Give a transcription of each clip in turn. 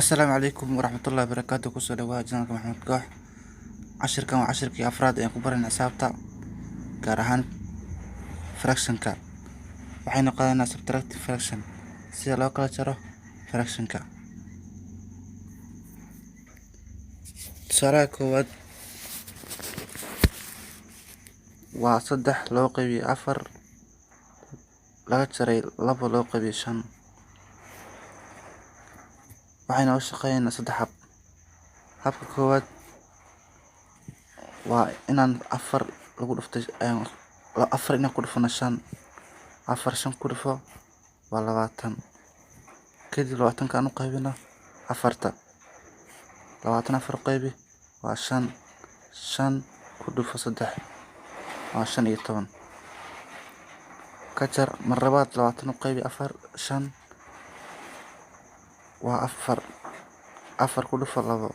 السلام عليكم ورحمة الله وبركاته. kusoo dhawaad janalka maxamed koox. Cashirkan waa cashirkii afraad ee aan ku baranay xisaabta, gaar ahaan fractionka. Waxaynu qaadanaa subtractive fraction, sida loo kala jaro fractionka. Tusaalaha koowaad waa 3 loo qaybiyo 4 laga jaray 2 loo qaybiyo 5. waxayna u shaqeynaa 3 hab. habka koowaad waa inaan 4 lagu dhuftay 4 inaan ku dhufano 5. 4 5 ku dhufo waa 20. kadib 20 aan u qaybino 4. 20 4 qaybi waa 5. 5 ku dhufo 3 waa 15. ka jar mar labaad 20 u qaybi 4. 5 waa 4. 4 ku dhufo 2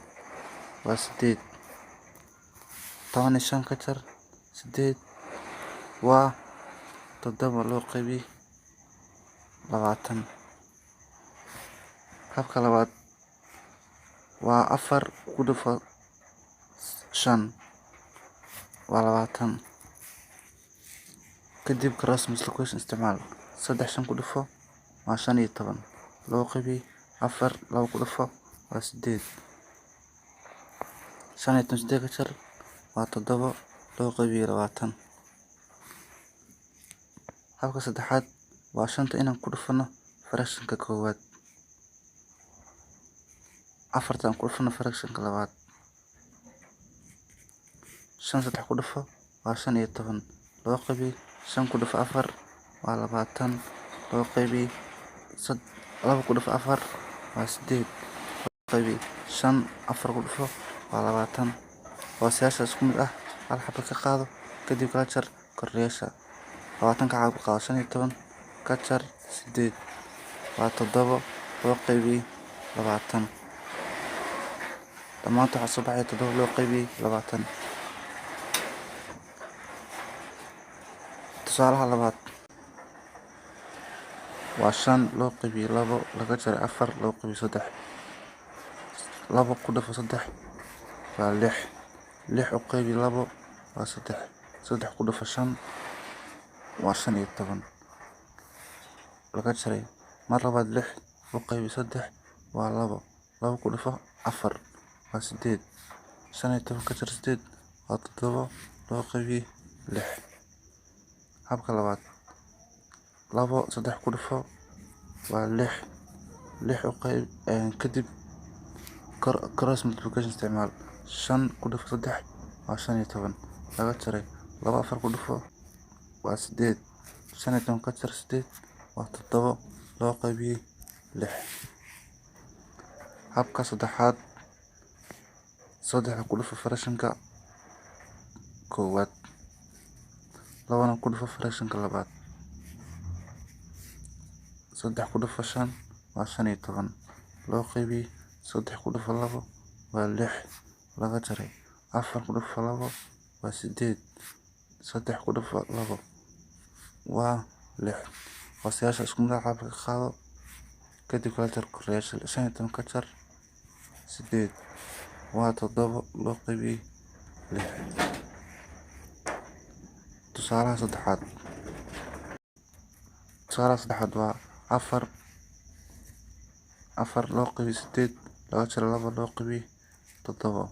waa 8. 15 ka jar 8 waa 7 loo qaybi 20. habka labaad waa 4 ku dhufo 5 waa 20. kadib cross multiplication isticmaal. 3 5 ku dhufo waa 15 loo qaybi 4 2 ku dhufo waa 8. 8 ka jar waa 7 loo qaybi 20. habka saddexaad waa 5 inaan ku dhufano fractionka koowaad. 4 aan ku dhufano fractionka labaad. 5 3 ku dhufo waa 15 loo qaybi 5 ku dhufo 4 waa 20 loo qaybi 2 ku dhufo 4 waa 8 loo qaybi 5 4 ku dhufo waa 20. hooseyaasha isku mid ah hal xabo ka qaado, kadib kala jar koreyaasha. 20 ka qaado 15 ka jar 8 waa 7 loo qaybi 20. dhammaantood waxaa soo baxaya 7 loo qaybi 20. tusaalaha labaad waa 5 loo qaybi 2 laga jaray 4 loo qaybi 3. 2 ku dhufo 3 waa 6. 6 u qaybi 2 waa 3. 3 ku dhufo 5 waa 15 laga jaray mar labaad 6 u qaybi 3 waa 2. 2 ku dhufo 4 waa 8. 15 ka jar 8 waa 7 loo qaybi 6. habka labaad 2 3 ku dhufo waa 6. 6 u qaybi kadib cross multiplication isticmaal. 5 ku dhufo 3 waa 15 laga jaray 2 4 ku dhufo waa 8. 15 ka jar 8 waa 7 loo qaybi 6. habka saddexaad 3 ku dhufo fractionka koowaad. 2 ku dhufo fractionka labaad. 3 ku dhufo 5 waa 15 loo qaybi 3 ku dhufo 2 waa 6 laga jaray 4 ku dhufo 2 waa 8. 3 ku dhufo 2 waa 6. hooseyaasha isku mid ah xabo ka qaado, kadib kala jar koreyaasha. 15 ka jar 8 waa 7 loo qaybi 6. tusaalaha saddexaad waa 4 loo qaybi 8 laga jaray 2 loo qaybi 7.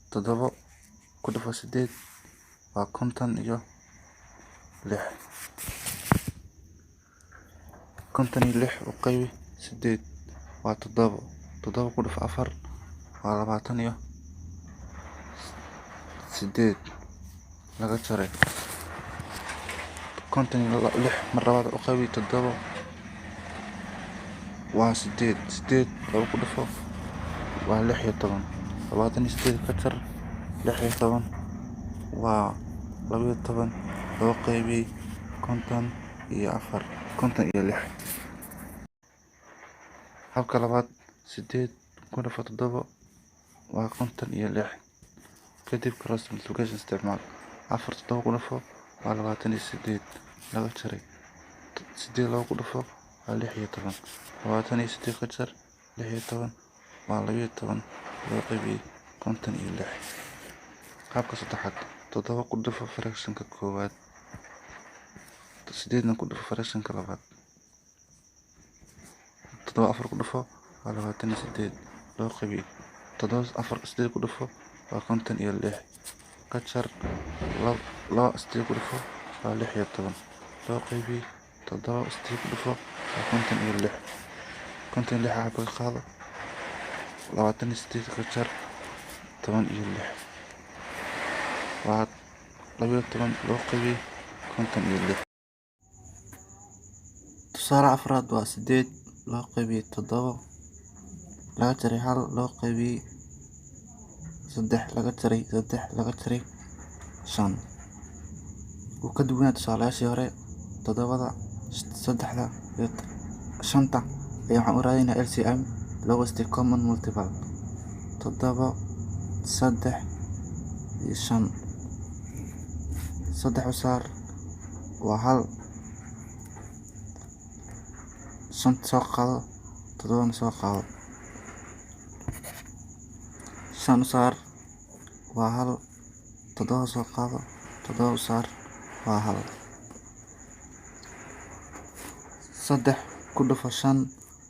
7 ku dhufo 8 waa 56. 56 u qaybi 8 waa 7. 7 ku dhufo 4 waa 28 laga jaray 56 mar labaad u qaybi 7 waa 8. 8 2 ku dhufo waa 16. 28 ka jar 16 waa 12 loo qaybi 56. habka labaad 8 ku dhufo 7 waa 56. kadib cross multiplication isticmaal. 4 7 ku dhufo waa 28 laga jaray 8 2 ku dhufo waa 16. 28 ka jar 16 waa 12 loo qaybiyay 56. Qaabka saddexaad 7 ku dhufo fractionka koowaad 8 ku dhufo fractionka labaad 7 4 ku dhufo waa 28 loo qaybiyay 7 4 8 ku dhufo waa 56 ka jar 2 8 ku dhufo waa 16 loo qaybiyay 7 8 ku dhufo waa 56 xabba ka qaado 28 ka jar 16 waa 12 loo qaybiyay 56. Tusaale afraad waa 8 loo qaybiyay 7 laga jaray 1 loo qaybiyay 3 laga jaray 3 laga jaray 5. Wuu ka duwan yahay tusaalayaashii hore 7da 3da iyo 5ta ayaa waxaan u raadinaa LCM lowest common multiple 7 3 iyo 5 3 u saar waa 1 5 soo qaado 7 soo qaado 5 u saar waa 1 7 soo qaado 7 u saar waa 1 3 ku dhufo 5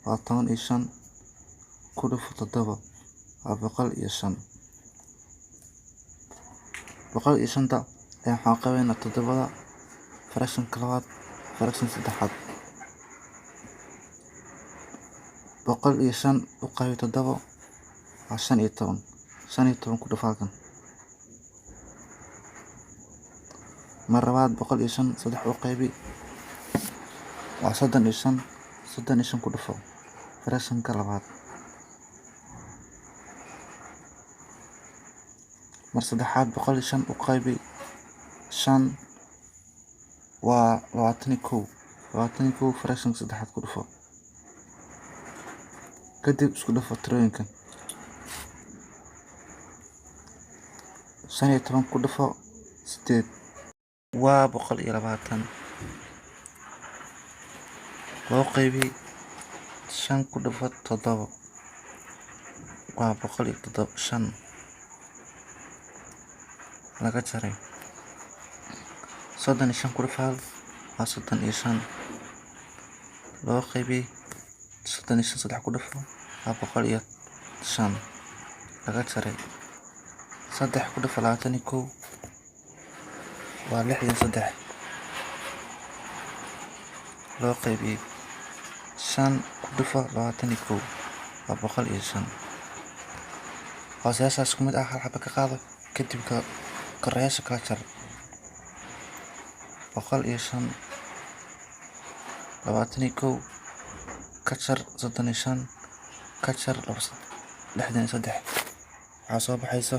waa 15 ku dhufo 7 waa 105 105ta ayaa waxaan qabeynaa 7da fractionka labaad fraction saddexaad 105 u qaybi 7 waa 15 15 ku dhufo halkan mar labaad 105 3 u qaybi waa 35 35 ku dhufo fractionka labaad mar saddexaad 105 u qaybi 5 waa 21 fractionka saddexaad ku dhufo kadib isku dhufo tirooyinkan 15 ku dhufo 8 waa 120 loo qaybi 5 ku dhufo 7 waa 105 laga jaray 35 ku dhufo 1 waa 35 loo qaybi 35 3 ku dhufo waa 105 laga jaray 3 ku dhufo 21 waa 63 loo qaybi 5 ku dhufo 21 waa 105 hooseyaashaas ku mid ah hal xabba ka qaado kadib koreyaasha kala jar 105 21 ka jar 35 ka jar 63 waxaa soo baxayso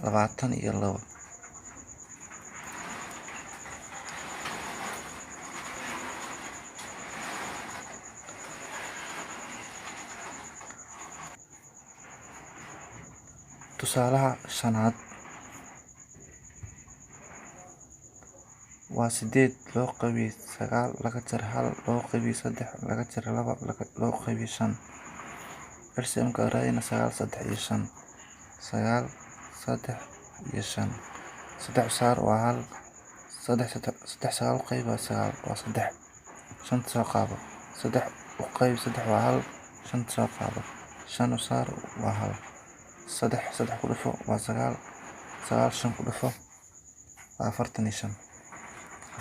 22. Tusaalaha shanaad waa 8 loo qaybiyay 9 laga jaray 1 loo qaybiyay 3 laga jaray 2 loo qaybiyay 5 LCM-ka raadina 9 3 iyo 5 9 3 iyo 5 3 u saar waa 1 3 9 u qaybi waa 9 waa 3 5 soo qaado 3 u qaybi 3 waa 1 5 soo qaado 5 u saar waa 1 3 ku dhufo waa 9 5 ku dhufo waa 45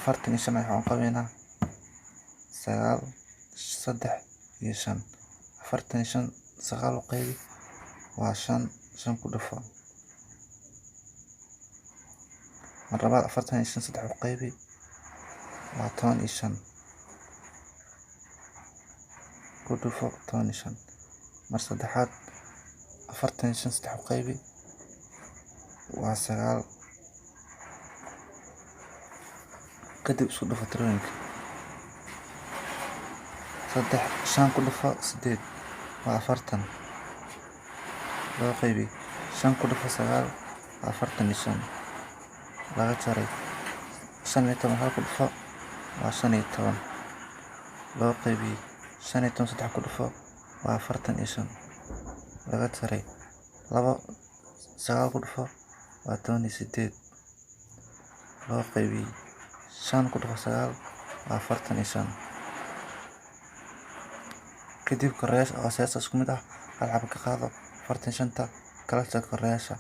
45 waxaan qabeynaa 9 3 iyo 5 45 9 u qaybi waa 5 ku dhufo mar labaad 45 3 u qaybi waa 15 ku dhufo 15 mar saddexaad 45 3 u qaybi waa 9 kadib isku dhufo tirooyinka 5 ku dhufo 8 waa 40 loo qaybi 5 ku dhufo 9 waa 45 laga jaray 15 hal ku dhufo waa 15 loo qaybi 15 3 ku dhufo waa 45 laga jaray labo, sagaal ku dhufo waa 18 loo qaybiyey 5 ku dhufo 9 waa 45. kadib koreyaasha oo seesa isku mid ah hal xabo ka qaado 45 kala jar koreyaasha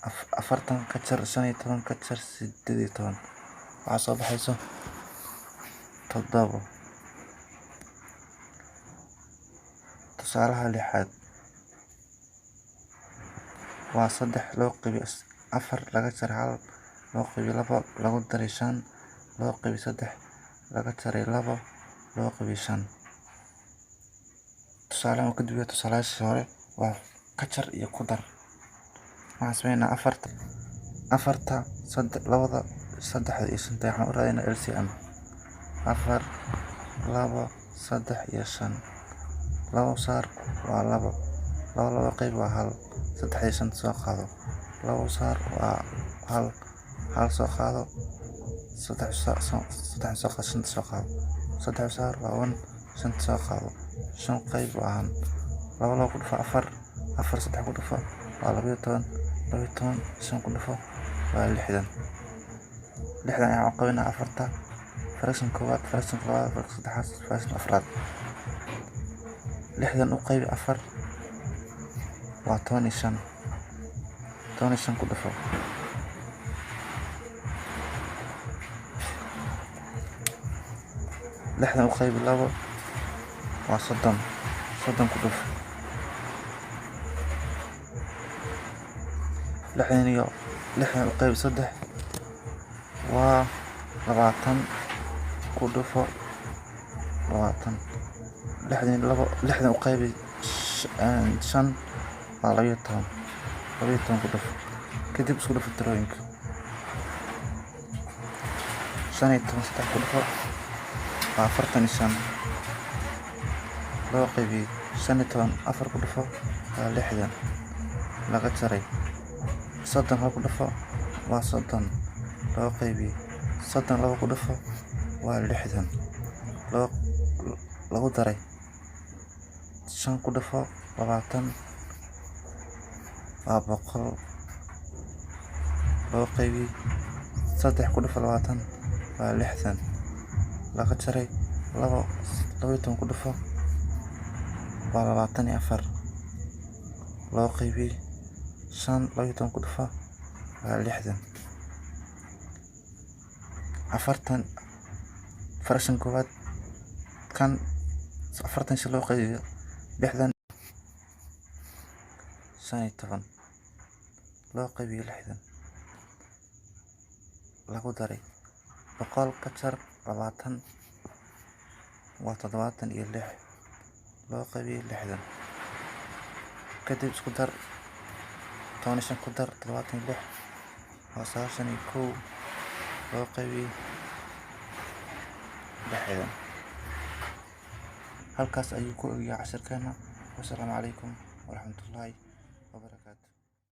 40 ka jar 15 ka jar 18 waxaa soo baxayso 7. tusaalaha lixaad waa 3 loo qaybiyo 4 laga jaray 1 loo qaybiyo 2 lagu daray 5 loo qaybiyo 3 laga jaray 2 loo qaybiyo 5. tusaalahan oo ka duwaya tusaalayaashii hore waa ka jar iyo ku dar. waxaan sameynaa 4 2 3 iyo 5 waxaan u raadinaa LCM 4 2 3 iyo 5 2 saar waa 2 2 qayb waa 1 3 iyo 5 soo qaado 2 saar waa 1 1 soo qaado 3 soo qaado 5 soo qaado 3 saar waa 1 5 soo qaado 5 qayb waa 1 2 ku dhufo 4 4 3 ku dhufo waa 12 12 5 ku dhufo waa 60. 60 ayaan qabinaa 4 fraction koowaad fraction labaad fraction saddexaad fraction afraad 60 u qaybi 4 waa 15 15 ku dhufo 60 u qaybi 2 waa 30 30 ku dhufo 60 u qaybi 3 waa 20 ku dhufo 20 60 u qaybi 5 waa 12 ku dhufo kadib isku dhufo tirooyinka 15 3 ku dhufo waa 45 loo qaybi 15 4 ku dhufo waa 60 laga jaray 30 ku dhufo waa 30 loo qaybi 32 ku dhufo waa 60 lagu daray 5 ku dhufo 20 waa 100 loo qaybi 3 ku dhufo 20 waa 60 laga jaray 12 ku dhufo waa 24 loo qaybi 5 12 ku dhufo waa 60. 40 fraction koowaad kan 40 loo qaybiyo 60 15 loo qaybiyo 60 lagu daray 100 ka jar 20 waa 76 loo qaybiyo 60 kadib isku dar 15 ku dar 76 waa 91 loo qaybiyo 60. halkaas ayuu ku ogyahay casharkeena. wassalaamu calaykum waraxmatullaahi